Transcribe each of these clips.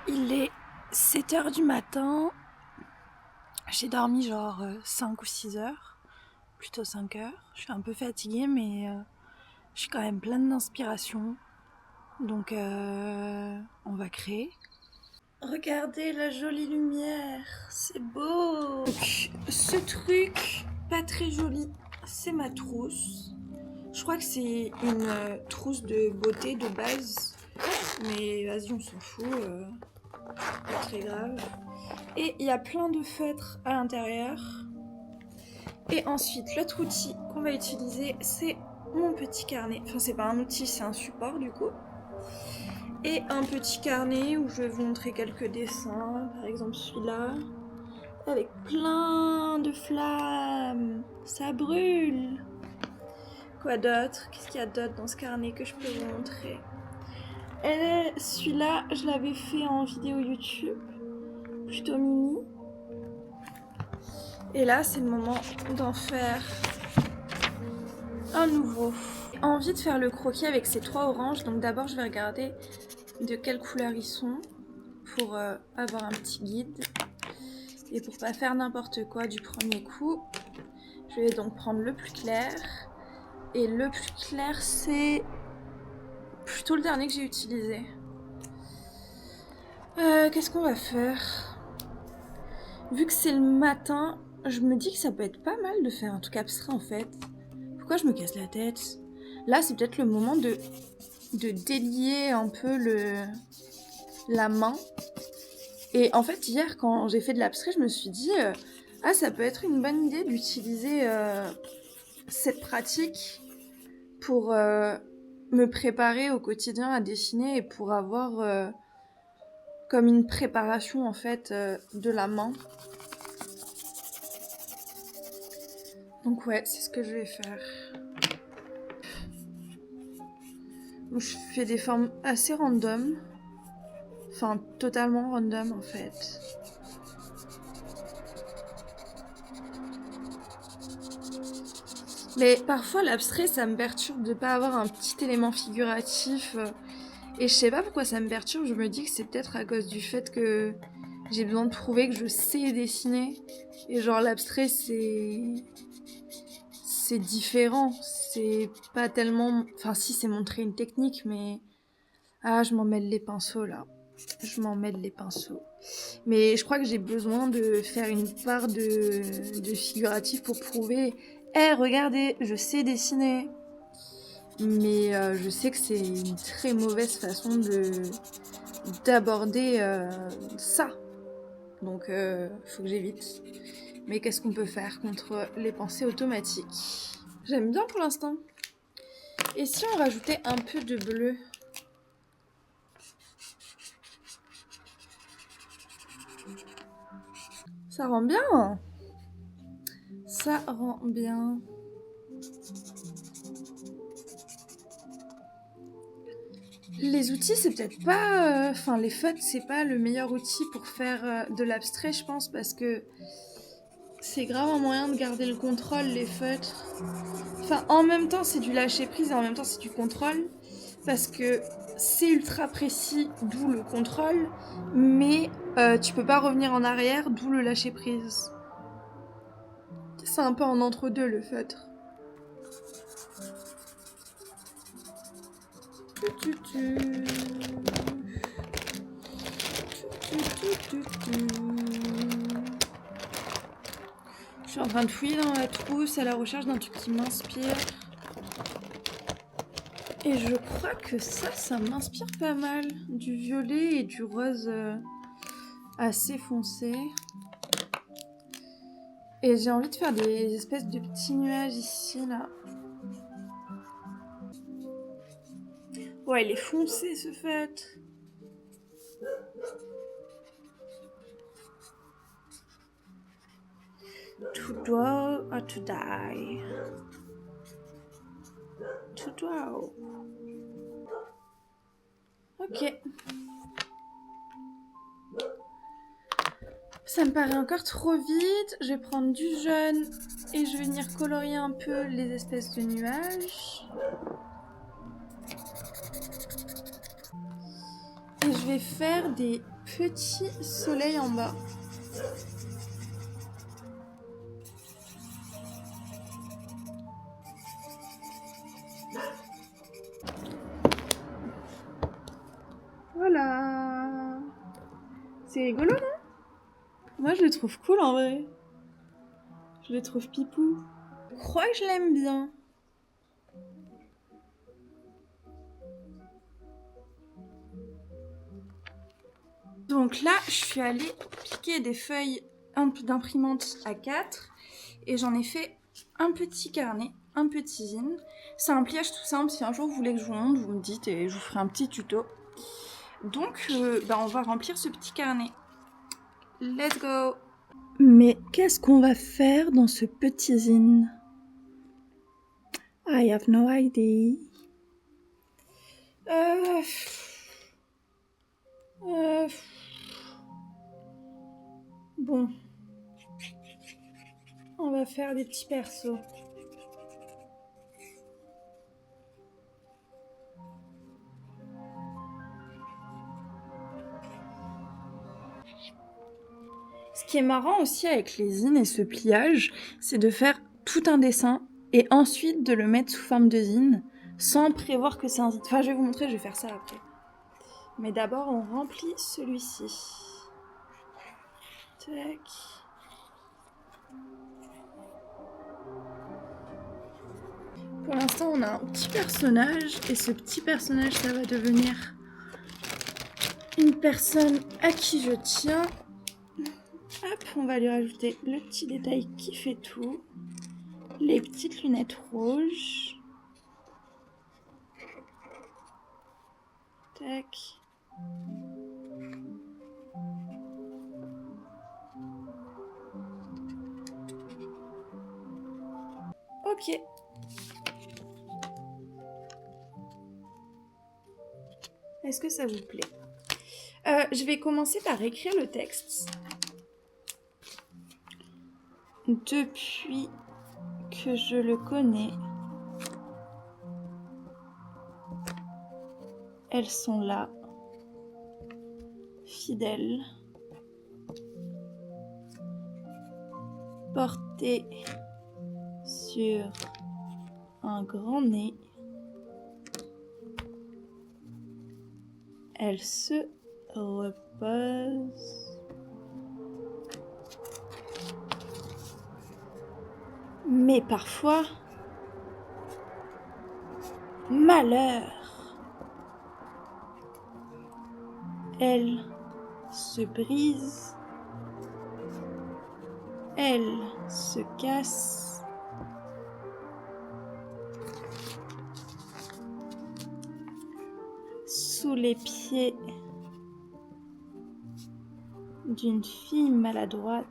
Il est 7 heures du matin. J'ai dormi genre 5 ou 6 heures. Plutôt 5 heures. Je suis un peu fatiguée, mais je suis quand même pleine d'inspiration. Donc on va créer. Regardez la jolie lumière, c'est beau. Donc, ce truc pas très joli, c'est ma trousse. Je crois que c'est une trousse de beauté de base. Mais vas-y, on s'en fout. Pas très grave. Et il y a plein de feutres à l'intérieur. Et ensuite, l'autre outil qu'on va utiliser, c'est mon petit carnet. Enfin, c'est pas un outil, c'est un support du coup. Et un petit carnet où je vais vous montrer quelques dessins. Par exemple, celui-là. Avec plein de flammes. Ça brûle. Quoi d'autre? Qu'est-ce qu'il y a d'autre dans ce carnet que je peux vous montrer? Et celui-là, je l'avais fait en vidéo YouTube. Plutôt mini. Et là, c'est le moment d'en faire un nouveau. J'ai envie de faire le croquis avec ces 3 oranges. Donc d'abord, je vais regarder de quelle couleur ils sont pour avoir un petit guide. Et pour pas faire n'importe quoi du premier coup, je vais donc prendre le plus clair. Et le plus clair, c'est plutôt le dernier que j'ai utilisé. Qu'est-ce qu'on va faire? Vu que c'est le matin, je me dis que ça peut être pas mal de faire un truc abstrait en fait. Pourquoi je me casse la tête? Là, c'est peut-être le moment de délier un peu la main. Et en fait, hier, quand j'ai fait de l'abstrait, je me suis dit ah, ça peut être une bonne idée d'utiliser cette pratique pour me préparer au quotidien à dessiner et pour avoir comme une préparation en fait de la main. Donc ouais, c'est ce que je vais faire. Je fais des formes assez random. Enfin, totalement random en fait. Mais parfois l'abstrait ça me perturbe de pas avoir un petit élément figuratif. Et je sais pas pourquoi ça me perturbe, je me dis que c'est peut-être à cause du fait que j'ai besoin de prouver que je sais dessiner. Et genre l'abstrait c'est différent, c'est pas tellement... Enfin si, c'est montrer une technique, mais... Ah, je m'en mêle les pinceaux là. Je m'en mêle les pinceaux. Mais je crois que j'ai besoin de faire une part de figuratif pour prouver hey, regardez, je sais dessiner. Mais je sais que c'est une très mauvaise façon d'aborder ça. Donc faut que j'évite. Mais qu'est-ce qu'on peut faire contre les pensées automatiques? J'aime bien pour l'instant. Et si on rajoutait un peu de bleu? Ça rend bien. Ça rend bien. Les outils, c'est peut-être pas... Enfin, les feutres, c'est pas le meilleur outil pour faire de l'abstrait, je pense, parce que c'est grave un moyen de garder le contrôle, les feutres. Enfin, en même temps, c'est du lâcher-prise et en même temps, c'est du contrôle. Parce que c'est ultra précis, d'où le contrôle. Mais tu peux pas revenir en arrière, d'où le lâcher-prise. C'est un peu en entre-deux, le feutre. Je suis en train de fouiller dans la trousse à la recherche d'un truc qui m'inspire. Et je crois que ça m'inspire pas mal. Du violet et du rose assez foncé. Et j'ai envie de faire des espèces de petits nuages ici, là. Ouais, il est foncé, ce feutre. To draw or to die. To draw. Ok. Ça me paraît encore trop vite. Je vais prendre du jaune et je vais venir colorier un peu les espèces de nuages. Et je vais faire des petit soleil en bas. Voilà. C'est rigolo, non? Moi, je le trouve cool en vrai. Je le trouve pipou. Je crois que je l'aime bien. Donc là, je suis allée piquer des feuilles d'imprimante A4 et j'en ai fait un petit carnet, un petit zine. C'est un pliage tout simple. Si un jour vous voulez que je vous montre, vous me dites et je vous ferai un petit tuto. Donc, on va remplir ce petit carnet. Let's go! Mais qu'est-ce qu'on va faire dans ce petit zine? I have no idea. Bon. On va faire des petits persos. Ce qui est marrant aussi avec les zines et ce pliage, c'est de faire tout un dessin et ensuite de le mettre sous forme de zine sans prévoir que c'est un zine. Enfin, je vais vous montrer, je vais faire ça après. Mais d'abord, on remplit celui-ci. Tac. Pour l'instant, on a un petit personnage et ce petit personnage, ça va devenir une personne à qui je tiens. Hop, on va lui rajouter le petit détail qui fait tout. Les petites lunettes rouges. Tac. Ok. Est-ce que ça vous plaît? Je vais commencer par écrire le texte. Depuis que je le connais, elles sont là, fidèles, portées sur un grand nez. Elles se reposent. Mais parfois, malheur, elles se brisent, elles se cassent. Sous les pieds d'une fille maladroite.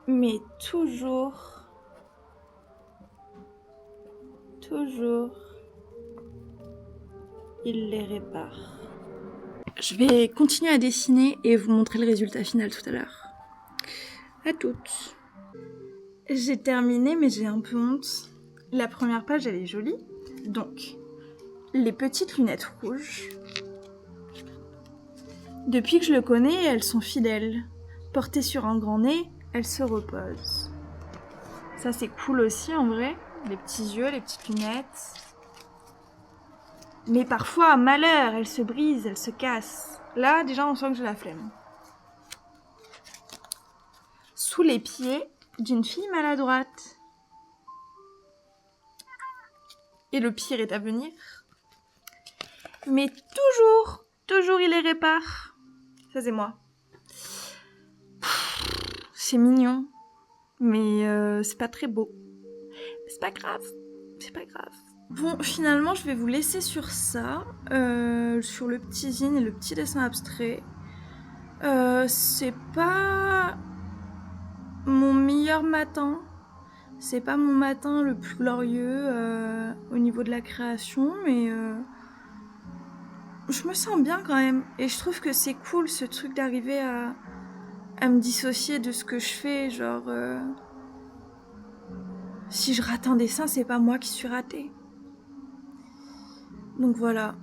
Mais toujours, il les répare. Je vais continuer à dessiner et vous montrer le résultat final tout à l'heure. À toutes. J'ai terminé, mais j'ai un peu honte. La première page, elle est jolie. Donc, les petites lunettes rouges. Depuis que je le connais, elles sont fidèles. Portées sur un grand nez, elles se reposent. Ça, c'est cool aussi, en vrai. Les petits yeux, les petites lunettes. Mais parfois, malheur, elles se brisent, elles se cassent. Là, déjà, on sent que j'ai la flemme. Sous les pieds d'une fille maladroite. Et le pire est à venir. Mais toujours il les répare. Ça, c'est moi. C'est mignon. Mais c'est pas très beau. Mais c'est pas grave. C'est pas grave. Bon, finalement, je vais vous laisser sur ça. Sur le petit zine et le petit dessin abstrait. C'est pas mon meilleur matin. C'est pas mon matin le plus glorieux au niveau de la création, mais je me sens bien quand même. Et je trouve que c'est cool ce truc d'arriver à me dissocier de ce que je fais, genre Si je rate un dessin, c'est pas moi qui suis ratée. Donc voilà.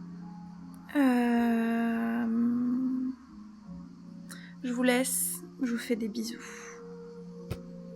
Je vous laisse. Je vous fais des bisous.